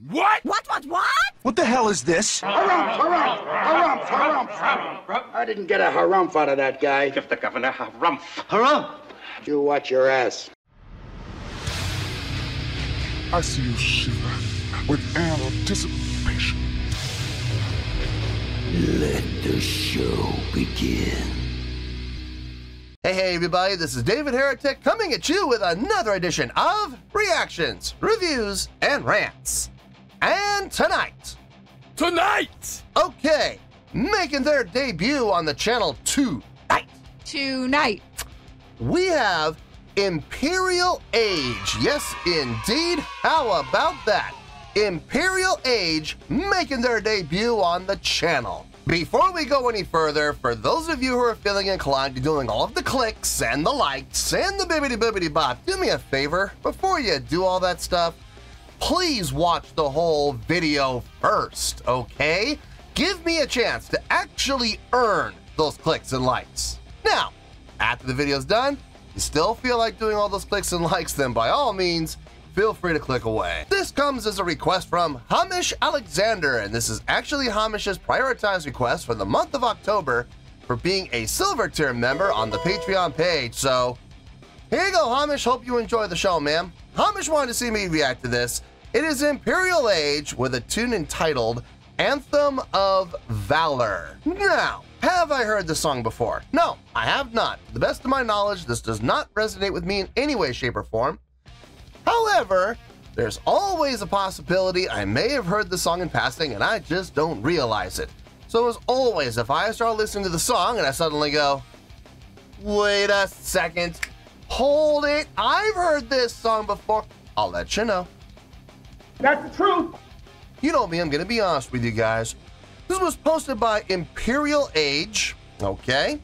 What? What? What the hell is this? Harumph. I didn't get a harumph out of that guy. Give the governor harumph. Harumph? You watch your ass. I see you shiver with anticipation. Let the show begin. Hey everybody, this is David Heretic coming at you with another edition of Reactions, Reviews, and Rants. And tonight, okay, making their debut on the channel tonight, we have Imperial Age. Yes, indeed. How about that? Imperial Age making their debut on the channel. Before we go any further, for those of you who are feeling inclined to doing all of the clicks and the likes and the bibbity bop, do me a favor, before you do all that stuff, please watch the whole video first, okay? Give me a chance to actually earn those clicks and likes. Now, after the video's done, you still feel like doing all those clicks and likes, then by all means, feel free to click away. This comes as a request from Hamish Alexander, and this is actually Hamish's prioritized request for the month of October for being a silver tier member on the Patreon page. So here you go, Hamish. Hope you enjoy the show, ma'am. Hamish wanted to see me react to this. It is Imperial Age with a tune entitled Anthem of Valour. Now, have I heard this song before? No, I have not. To the best of my knowledge, this does not resonate with me in any way, shape, or form. However, there's always a possibility I may have heard the song in passing and I just don't realize it. So as always, if I start listening to the song and I suddenly go, wait a second, hold it, I've heard this song before, I'll let you know. That's the truth. You know me, I'm gonna be honest with you guys. This was posted by Imperial Age, okay?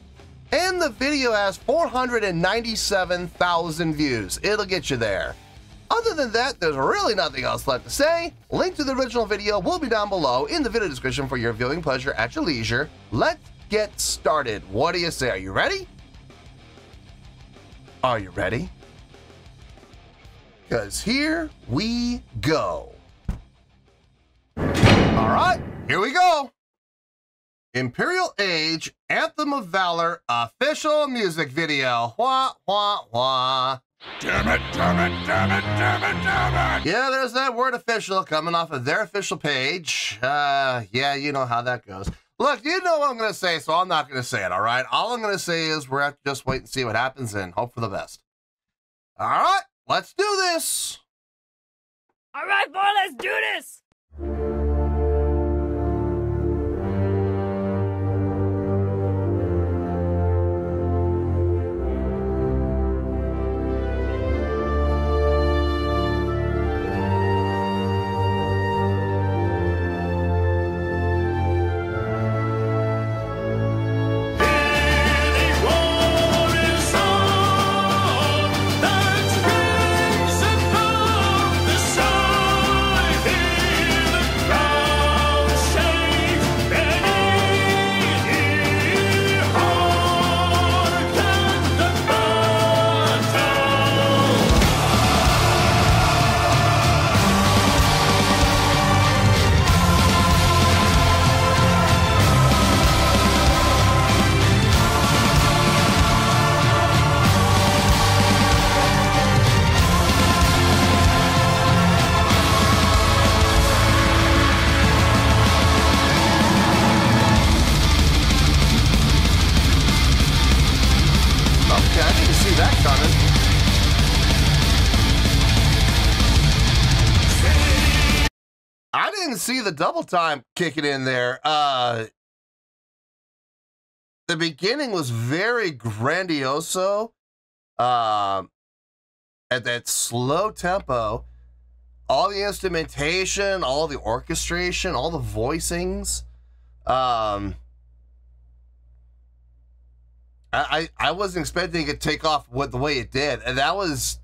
And the video has 497,000 views. It'll get you there. Other than that, there's really nothing else left to say. Link to the original video will be down below in the video description for your viewing pleasure at your leisure. Let's get started. What do you say? Are you ready? Are you ready? Because here we go. All right, here we go. Imperial Age, Anthem of Valor, official music video. Wah, wah, wah. Damn it. Yeah, there's that word official coming off of their official page. Yeah, you know how that goes. Look, you know what I'm going to say, so I'm not going to say it, all right? All I'm going to say is we're going to have to just wait and see what happens and hope for the best. All right, let's do this. All right, boy, let's do this. I didn't see the double time kicking in there. The beginning was very grandioso, at that slow tempo. All the instrumentation, all the orchestration, all the voicings. I wasn't expecting it to take off the way it did, and that was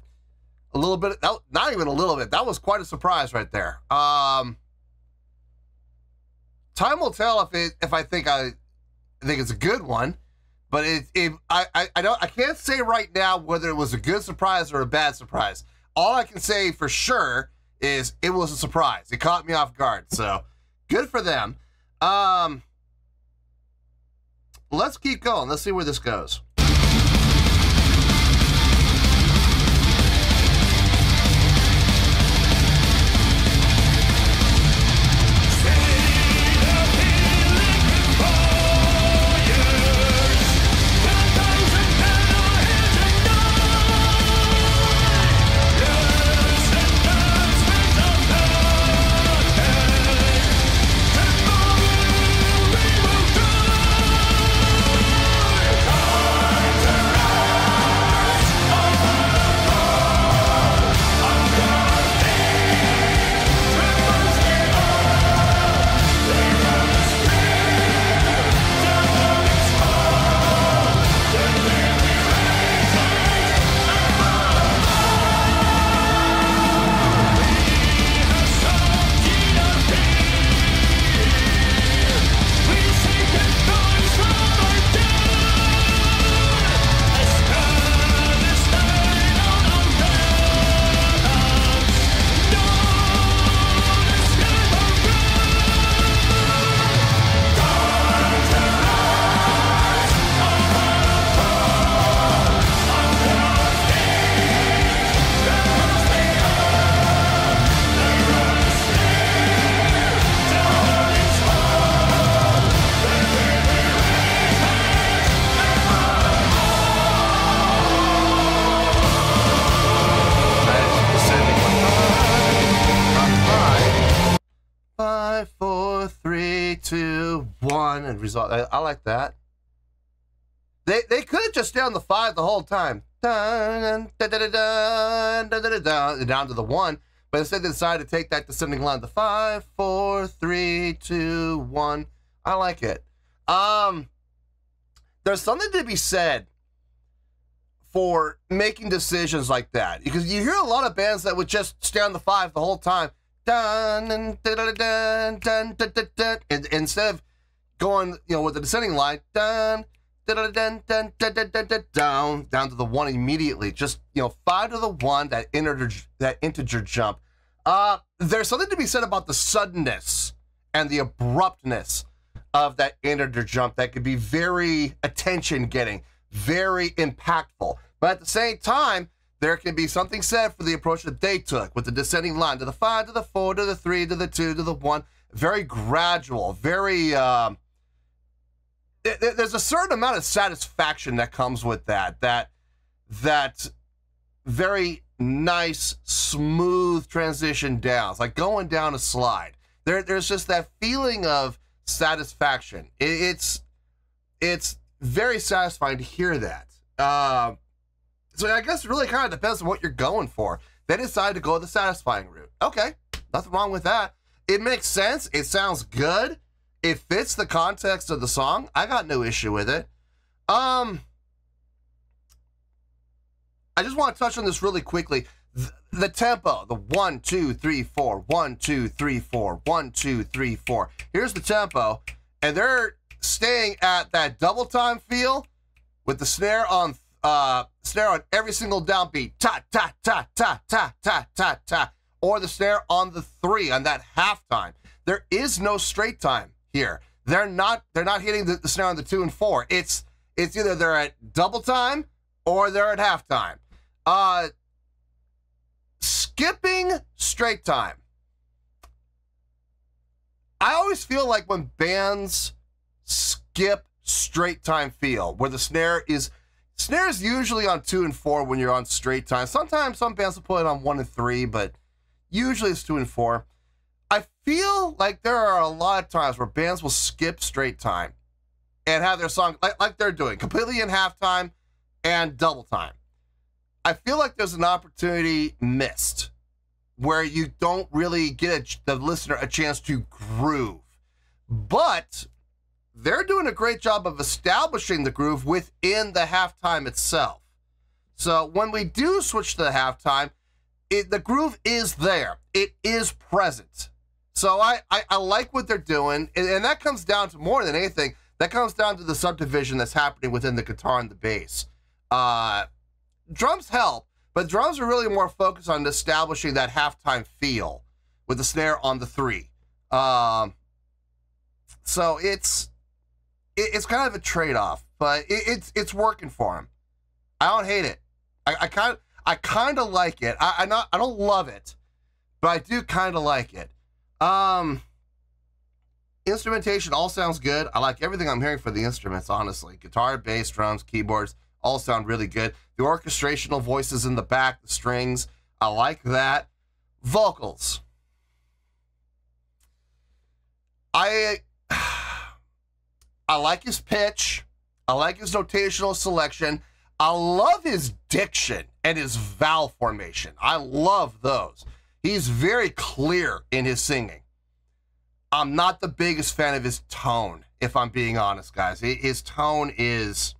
a little bit, not even a little bit, that was quite a surprise right there. Time will tell if I think it's a good one, but I can't say right now whether it was a good surprise or a bad surprise. All I can say for sure is it was a surprise. It caught me off guard. So good for them. Let's keep going. Let's see where this goes. And result. I like that. They could have just stayed on the 5 the whole time. Down to the 1, but instead they decided to take that descending line. The 5, 4, 3, 2, 1. I like it. There's something to be said for making decisions like that, because you hear a lot of bands that would just stay on the 5 the whole time. And instead of going, with the descending line, down to the 1 immediately. Just, 5 to the 1, that integer jump. There's something to be said about the suddenness and the abruptness of that integer jump that could be very attention-getting, very impactful. But at the same time, there can be something said for the approach that they took with the descending line to the 5, to the 4, to the 3, to the 2, to the 1. Very gradual, very... there's a certain amount of satisfaction that comes with that very nice, smooth transition down. It's like going down a slide. There's just that feeling of satisfaction. It's very satisfying to hear that. So I guess it really kind of depends on what you're going for. They decided to go the satisfying route. Okay, nothing wrong with that. It makes sense. It sounds good. It fits the context of the song. I got no issue with it. I just want to touch on this really quickly. The tempo, the 1, 2, 3, 4, 1, 2, 3, 4, 1, 2, 3, 4. Here's the tempo, and they're staying at that double time feel with the snare on every single downbeat. Ta ta ta ta ta ta ta ta, or the snare on the 3 on that halftime. There is no straight time here. They're not hitting the snare on the 2 and 4. It's either they're at double time or they're at halftime. Skipping straight time. I always feel like when bands skip straight time feel, where the snare is usually on 2 and 4 when you're on straight time. Sometimes some bands will put it on 1 and 3, but usually it's 2 and 4. I feel like there are a lot of times where bands will skip straight time and have their song like they're doing, completely in halftime and double time. I feel like there's an opportunity missed where you don't really get the listener a chance to groove. But they're doing a great job of establishing the groove within the halftime itself. So when we do switch to the halftime, the groove is there. It is present. So I like what they're doing, and that comes down to more than anything. That comes down to the subdivision that's happening within the guitar and the bass. Drums help, But drums are really more focused on establishing that halftime feel with the snare on the 3. So it's kind of a trade-off, but it's working for him. I don't hate it. I kind of like it. I don't love it, but I do kind of like it. Instrumentation all sounds good. I like everything I'm hearing for the instruments, honestly. Guitar, bass, drums, keyboards, all sound really good. The orchestrational voices in the back, the strings, I like that. Vocals. I like his pitch. I like his notational selection. I love his diction and his vowel formation. I love those. He's very clear in his singing. I'm not the biggest fan of his tone, if I'm being honest, guys. His tone is...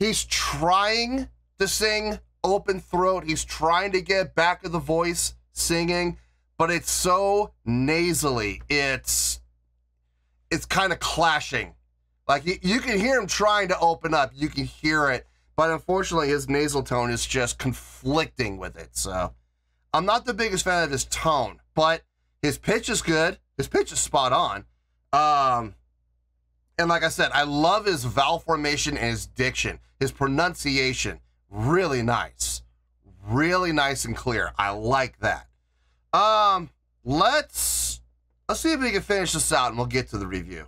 He's trying to sing open throat. He's trying to get back of the voice singing, but it's so nasally. It's kind of clashing. Like, you can hear him trying to open up. You can hear it. But unfortunately, his nasal tone is just conflicting with it. So I'm not the biggest fan of his tone, but his pitch is good. His pitch is spot on. And like I said, I love his vowel formation and his diction. His pronunciation, really nice. Really nice and clear. I like that. Let's see if we can finish this out and we'll get to the review.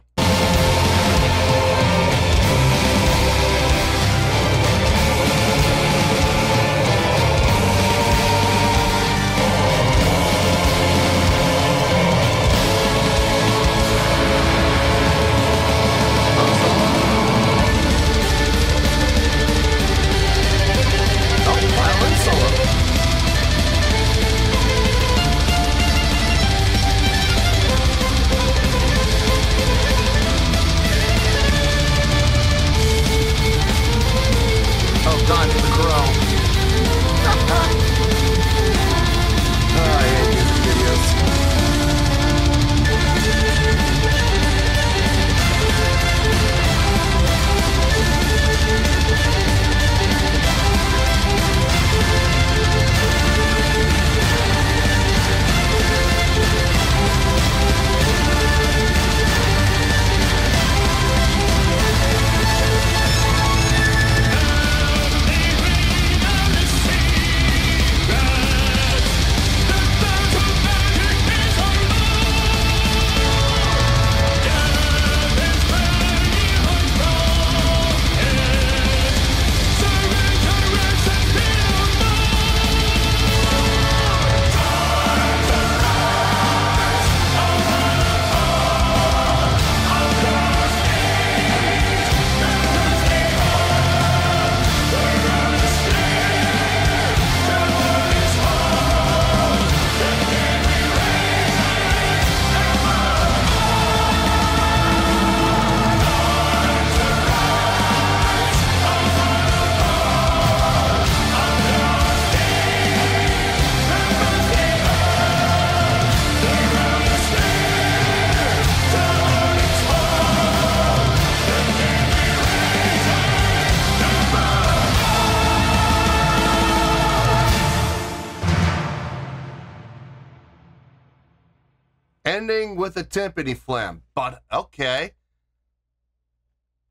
Ending with a timpani flam, but okay.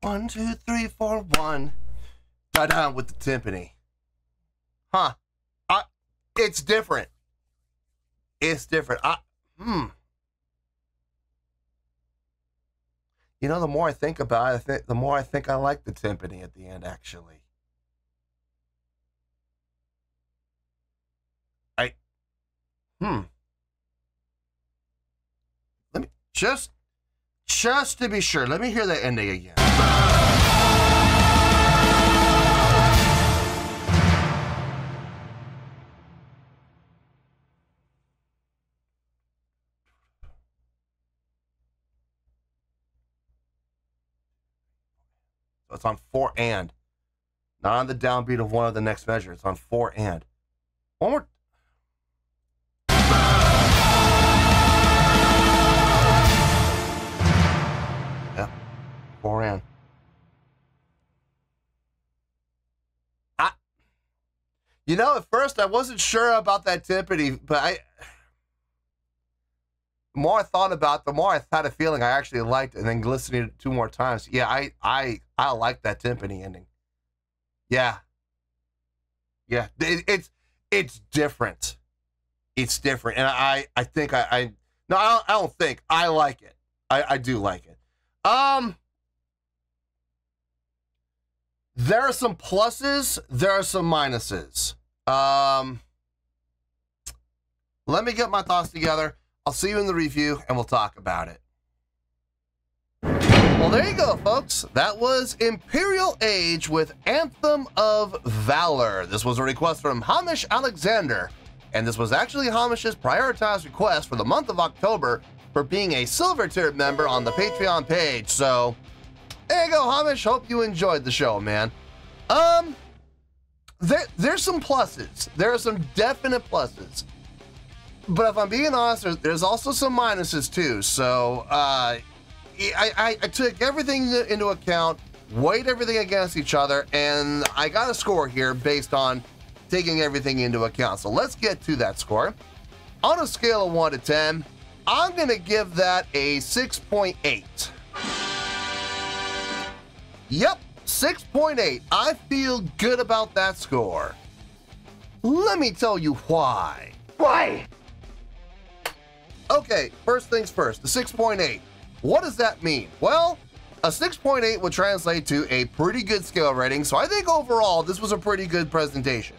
1, 2, 3, 4, 1. Da-da with the timpani. Huh. It's different. It's different. You know, the more I think about it, the more I think I like the timpani at the end, actually. Let me just to be sure, let me hear that ending again. So it's on 4 and. Not on the downbeat of one of the next measure. It's on 4 and. One more. Yeah. 4 and. You know, at first I wasn't sure about that timpani, but the more I thought about it, the more I had a feeling I actually liked it, and then listening to it 2 more times. Yeah, I like that timpani ending. Yeah. Yeah, it's different. It's different, and I think I don't think, I like it. I do like it. There are some pluses, there are some minuses. Let me get my thoughts together. I'll see you in the review, and we'll talk about it. Well, there you go, folks. That was Imperial Age with Anthem of Valor. This was a request from Hamish Alexander, and this was actually Hamish's prioritized request for the month of October for being a silver tier member on the Patreon page. So, there you go, Hamish. Hope you enjoyed the show, man. There's some pluses. There are some definite pluses. But if I'm being honest, there's also some minuses too. So I took everything into account, weighed everything against each other, and I got a score here based on taking everything into account. So let's get to that score. On a scale of 1 to 10, I'm going to give that a 6.8. Yep, 6.8. I feel good about that score. Let me tell you why. Why? Okay, first things first, the 6.8. What does that mean? Well, a 6.8 would translate to a pretty good scale rating, so I think overall this was a pretty good presentation.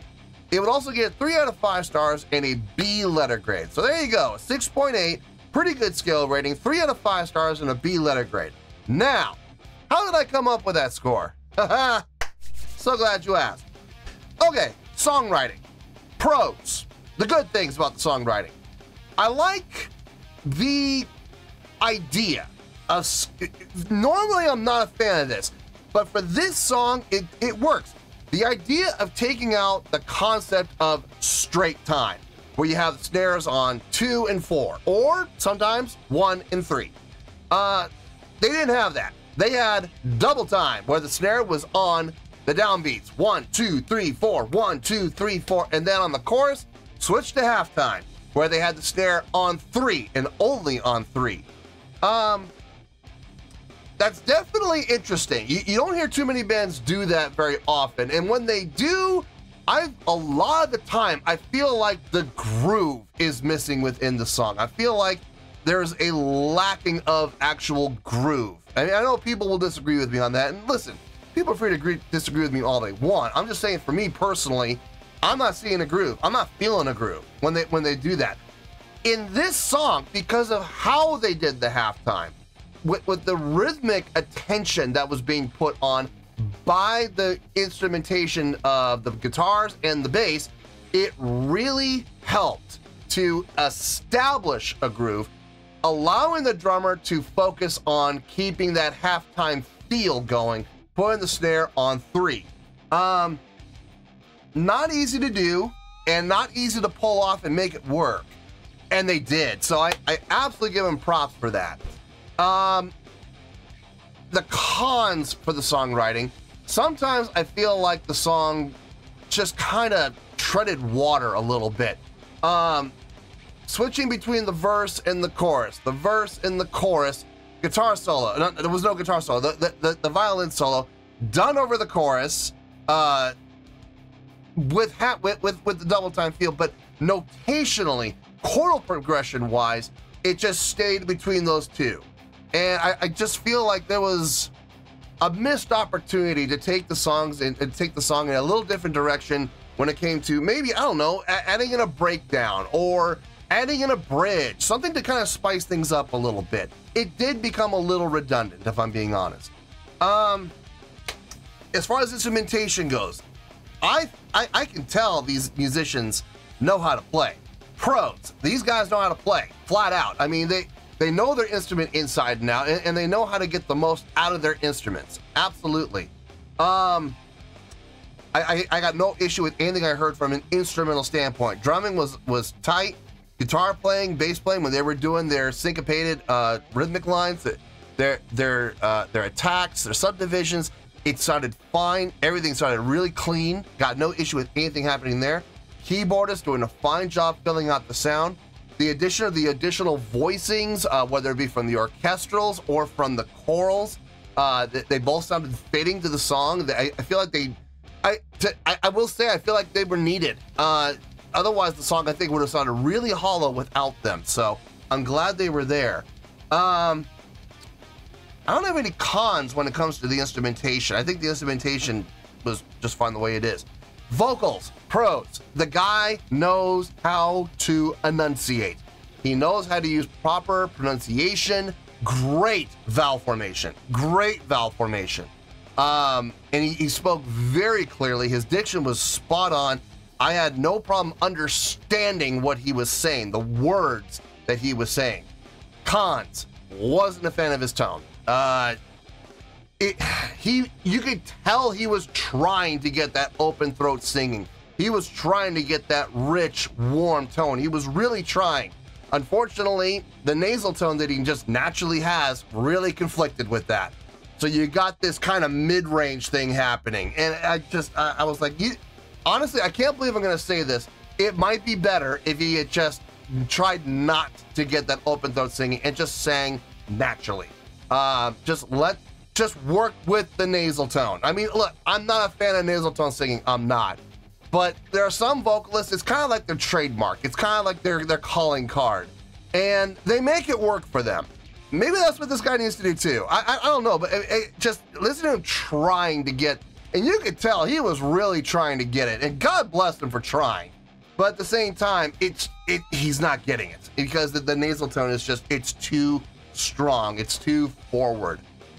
It would also get 3 out of 5 stars and a B letter grade. So there you go, 6.8, pretty good scale rating, 3 out of 5 stars and a B letter grade. Now, how did I come up with that score? Haha, so glad you asked. Okay, songwriting. Pros, the good things about the songwriting. I like the idea of, normally I'm not a fan of this, but for this song, it works. The idea of taking out the concept of straight time, where you have the snares on 2 and 4, or sometimes 1 and 3. They didn't have that. They had double time, where the snare was on the downbeats. 1, 2, 3, 4, 1, 2, 3, 4, and then on the chorus, switch to halftime, where they had the snare on 3 and only on 3. That's definitely interesting. You don't hear too many bands do that very often, and when they do, a lot of the time, I feel like the groove is missing within the song. I feel like there's a lacking of actual groove. I mean, I know people will disagree with me on that, and listen, people are free to disagree with me all they want. I'm just saying, for me personally, I'm not seeing a groove. I'm not feeling a groove when they do that. In this song, because of how they did the halftime, with the rhythmic attention that was being put on by the instrumentation of the guitars and the bass, it really helped to establish a groove, allowing the drummer to focus on keeping that halftime feel going, putting the snare on 3. Not easy to do, and not easy to pull off and make it work. And they did, so I absolutely give them props for that. The cons for the songwriting, sometimes I feel like the song just kind of treaded water a little bit. Switching between the verse and the chorus, guitar solo, no, there was no guitar solo, the violin solo, done over the chorus, with the double time feel, but notationally, chordal progression wise, it just stayed between those two. And I just feel like there was a missed opportunity to take the songs and take the song in a little different direction when it came to maybe, I don't know, adding in a breakdown or adding in a bridge, something to kind of spice things up a little bit. It did become a little redundant, if I'm being honest. As far as instrumentation goes, I can tell these musicians know how to play. Pros, these guys know how to play, flat out. I mean, they know their instrument inside and out, and they know how to get the most out of their instruments. Absolutely. I got no issue with anything I heard from an instrumental standpoint. Drumming was tight. Guitar playing, bass playing, when they were doing their syncopated rhythmic lines, their attacks, their subdivisions, it sounded fine. Everything sounded really clean. Got no issue with anything happening there. keyboardist doing a fine job filling out the sound. The addition of the additional voicings, whether it be from the orchestrals or from the chorals, they both sounded fitting to the song. I feel like I will say I feel like they were needed. Otherwise, the song I think would have sounded really hollow without them. So I'm glad they were there. I don't have any cons when it comes to the instrumentation. I think the instrumentation was just fine the way it is. Vocals, pros. The guy knows how to enunciate. He knows how to use proper pronunciation. Great vowel formation. Great vowel formation. And he spoke very clearly. His diction was spot on. I had no problem understanding what he was saying, the words that he was saying. Cons, wasn't a fan of his tone. You could tell he was trying to get that open throat singing. He was trying to get that rich, warm tone. He was really trying. Unfortunately, the nasal tone that he just naturally has really conflicted with that. So you got this kind of mid-range thing happening. And I was like, honestly, I can't believe I'm going to say this. It might be better if he had just tried not to get that open throat singing and just sang naturally. Just work with the nasal tone. I mean, look, I'm not a fan of nasal tone singing. I'm not. But there are some vocalists, it's kind of like their trademark. It's kind of like their calling card. And they make it work for them. Maybe that's what this guy needs to do too. I don't know, but just listen to him trying to get, and you could tell he was really trying to get it. And God bless him for trying. But at the same time, he's not getting it because the nasal tone is just, it's too strong. It's too forward.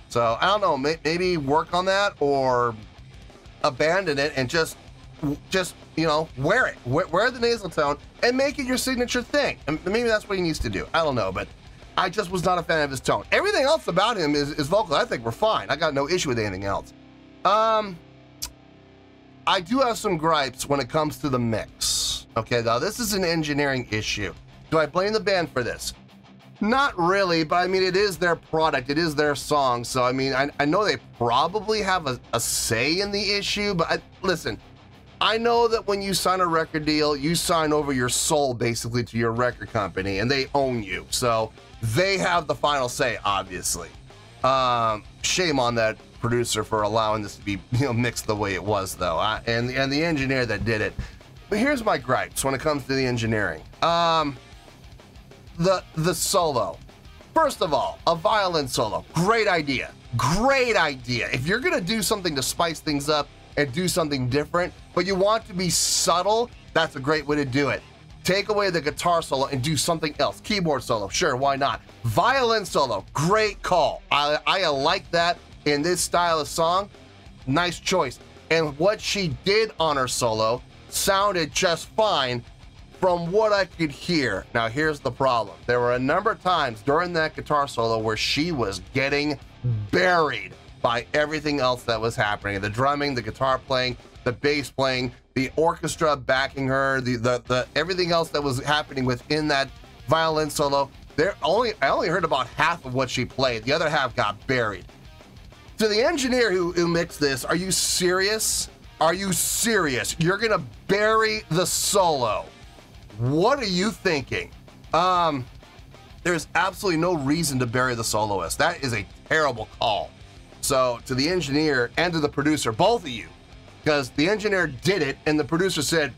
So I don't know, maybe work on that or abandon it and just wear it. Wear the nasal tone and make it your signature thing. And maybe that's what he needs to do. I don't know, but I just was not a fan of his tone. Everything else about him is vocal. I think we're fine. I got no issue with anything else. I do have some gripes when it comes to the mix. Okay, now this is an engineering issue. Do I blame the band for this? Not really, but I mean, it is their product. It is their song. So, I mean, I know they probably have a say in the issue, but listen, I know that when you sign a record deal, you sign over your soul basically to your record company and they own you. So they have the final say, obviously. Shame on that producer for allowing this to be mixed the way it was, though, and the engineer that did it. But here's my gripes when it comes to the engineering. The solo. First of all, a violin solo. Great idea. Great idea. If you're gonna do something to spice things up and do something different, but you want to be subtle, that's a great way to do it. Take away the guitar solo and do something else. Keyboard solo, sure, why not? Violin solo, great call. I like that in this style of song. Nice choice. And what she did on her solo sounded just fine from what I could hear. Now, here's the problem. There were a number of times during that guitar solo where she was getting buried by everything else that was happening. The drumming, the guitar playing, the bass playing, the orchestra backing her, the everything else that was happening within that violin solo. I only heard about half of what she played. The other half got buried. To the engineer who mixed this, are you serious? Are you serious? You're gonna bury the solo. What are you thinking? There's absolutely no reason to bury the soloist. That is a terrible call. So to the engineer and to the producer, both of you, because the engineer did it and the producer said,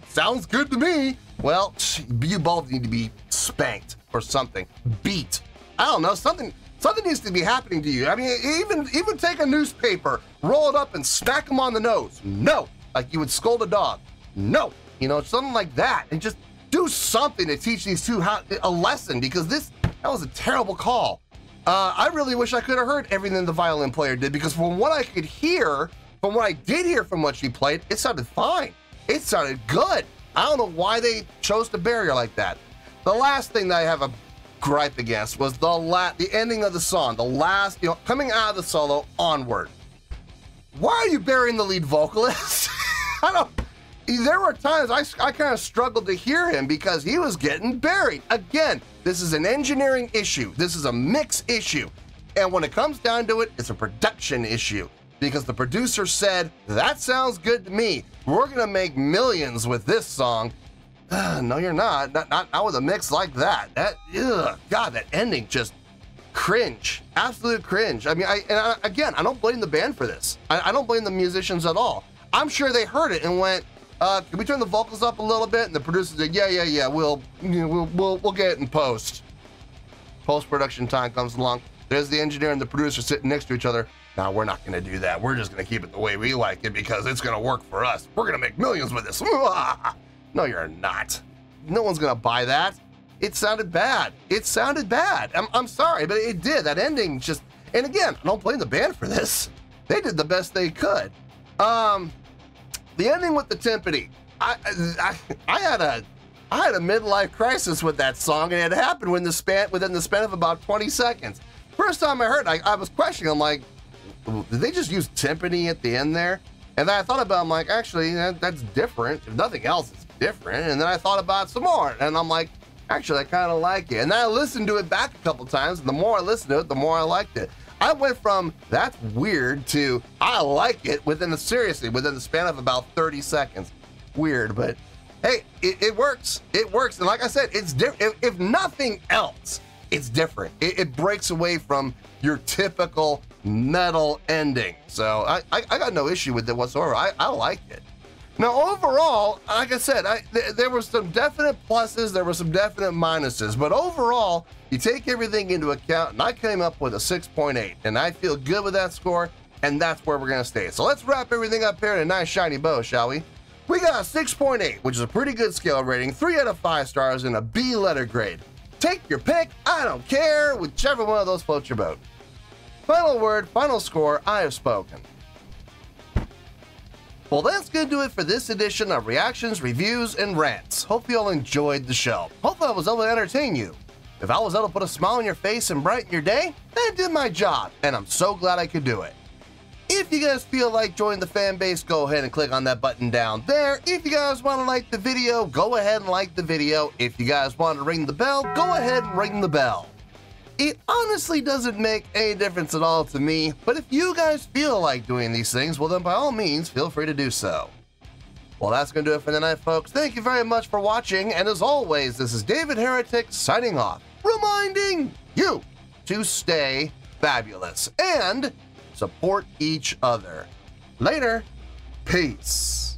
sounds good to me. Well, you both need to be spanked or something, beat. I don't know, something needs to be happening to you. I mean, even take a newspaper, roll it up and smack them on the nose. No, like you would scold a dog. No. Something like that, and just do something to teach these two a lesson, because that was a terrible call. I really wish I could have heard everything the violin player did, because from what I could hear, from what I did hear from what she played, it sounded fine. It sounded good. I don't know why they chose to bury her like that. The last thing that I have a gripe against was the ending of the song, the last, coming out of the solo onward. Why are you burying the lead vocalist? There were times I kind of struggled to hear him because he was getting buried. Again, this is an engineering issue. This is a mix issue. And when it comes down to it, it's a production issue. because the producer said, that sounds good to me. We're gonna make millions with this song. No, you're not. Not with a mix like that. God, that ending just cringe. Absolute cringe. I mean, again, I don't blame the band for this. I don't blame the musicians at all. I'm sure they heard it and went, can we turn the vocals up a little bit? And the producer said, yeah, we'll get it in post. Post-production time comes along. There's the engineer and the producer sitting next to each other. Now, we're not gonna do that. We're just gonna keep it the way we like it because it's gonna work for us. We're gonna make millions with this. No, you're not. No one's gonna buy that. It sounded bad. It sounded bad. I'm sorry, but it did. That ending just, and again, I don't blame the band for this. They did the best they could. The ending with the timpani. I had a midlife crisis with that song, and it happened within the span of about 20 seconds. First time I heard it, I was questioning. I'm like, did they just use timpani at the end there? And then I thought about it, I'm like, actually, that's different. If nothing else, it's different. And then I thought about it some more, and I'm like, actually, I kind of like it. And then I listened to it back a couple times, and the more I listened to it, the more I liked it. I went from, that's weird, to, I like it within the span of about 30 seconds. Weird, but hey, it works. It works. And like I said, it's different. If nothing else, it's different. It breaks away from your typical metal ending. So I got no issue with it whatsoever. I like it. Now, overall, like I said, there were some definite pluses, there were some definite minuses, but overall, you take everything into account, and I came up with a 6.8, and I feel good with that score, and that's where we're gonna stay. So let's wrap everything up here in a nice shiny bow, shall we? We got a 6.8, which is a pretty good scale rating, 3 out of 5 stars, and a B letter grade. Take your pick, I don't care, whichever one of those floats your boat. Final word, final score, I have spoken. Well, that's going to do it for this edition of Reactions, Reviews, and Rants. Hope you all enjoyed the show. Hopefully I was able to entertain you. If I was able to put a smile on your face and brighten your day, then I did my job, and I'm so glad I could do it. If you guys feel like joining the fan base, go ahead and click on that button down there. If you guys want to like the video, go ahead and like the video. If you guys want to ring the bell, go ahead and ring the bell. It honestly doesn't make any difference at all to me, but if you guys feel like doing these things, well then by all means, feel free to do so. Well, that's going to do it for tonight, folks. Thank you very much for watching, and as always, this is David Heretic signing off, reminding you to stay fabulous and support each other. Later, peace.